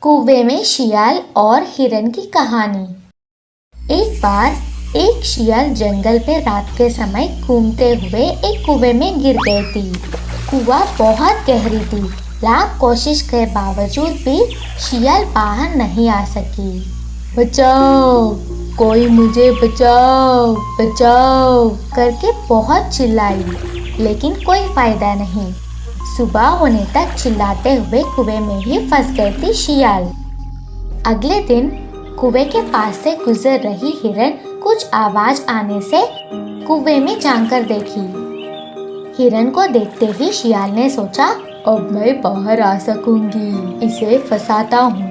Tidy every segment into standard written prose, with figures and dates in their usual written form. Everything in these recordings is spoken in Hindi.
कुएं में शियाल और हिरन की कहानी। एक बार एक शियाल जंगल में रात के समय घूमते हुए एक कुएं में गिर गई थी। कुआं बहुत गहरी थी। लाख कोशिश के बावजूद भी शियाल बाहर नहीं आ सकी। बचाओ, कोई मुझे बचाओ बचाओ करके बहुत चिल्लाई, लेकिन कोई फायदा नहीं। सुबह होने तक चिल्लाते हुए कुएं में ही फंस गई थी शियाल। अगले दिन कुएं के पास से गुजर रही हिरन कुछ आवाज आने से कुएं में झांक देखी। हिरन को देखते ही शियाल ने सोचा, अब मैं बाहर आ सकूंगी, इसे फंसाता हूँ।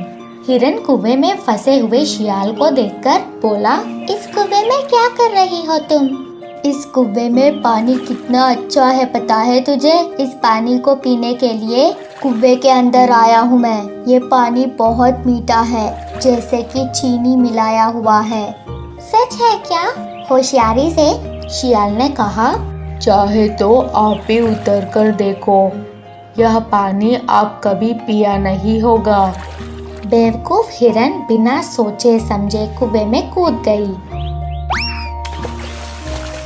हिरन कुएं में फंसे हुए शियाल को देखकर बोला, इस कुएं में क्या कर रही हो तुम? इस कुएं में पानी कितना अच्छा है पता है तुझे? इस पानी को पीने के लिए कुएं के अंदर आया हूँ मैं। ये पानी बहुत मीठा है, जैसे कि चीनी मिलाया हुआ है। सच है क्या? होशियारी से शियाल ने कहा, चाहे तो आप भी उतर कर देखो, यह पानी आप कभी पिया नहीं होगा। बेवकूफ हिरन बिना सोचे समझे कुएं में कूद गई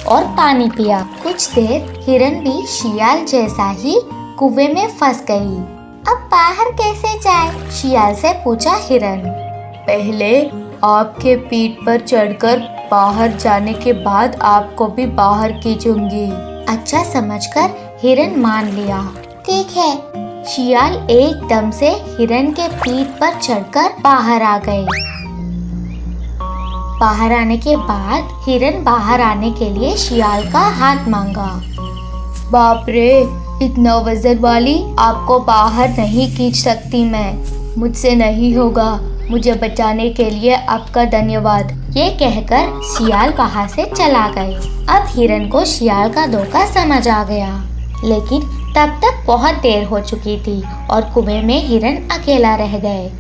और पानी पिया। कुछ देर हिरन भी शियाल जैसा ही कुएं में फंस गई। अब बाहर कैसे जाए? शियाल से पूछा हिरन। पहले आपके पीठ पर चढ़कर बाहर जाने के बाद आपको भी बाहर खींचूंगी। अच्छा समझकर हिरन मान लिया। ठीक है। शियाल एकदम से हिरन के पीठ पर चढ़कर बाहर आ गए। बाहर आने के बाद हिरन बाहर आने के लिए शियाल का हाथ मांगा। बाप रे, इतना वजन वाली आपको बाहर नहीं खींच सकती मैं, मुझसे नहीं होगा। मुझे बचाने के लिए आपका धन्यवाद। ये कहकर शियाल वहां से चला गए। अब हिरन को शियाल का धोखा समझ आ गया, लेकिन तब तक बहुत देर हो चुकी थी और कुएं में हिरन अकेला रह गए।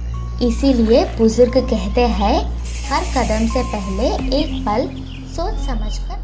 इसीलिए बुजुर्ग कहते हैं, हर कदम से पहले एक पल सोच समझकर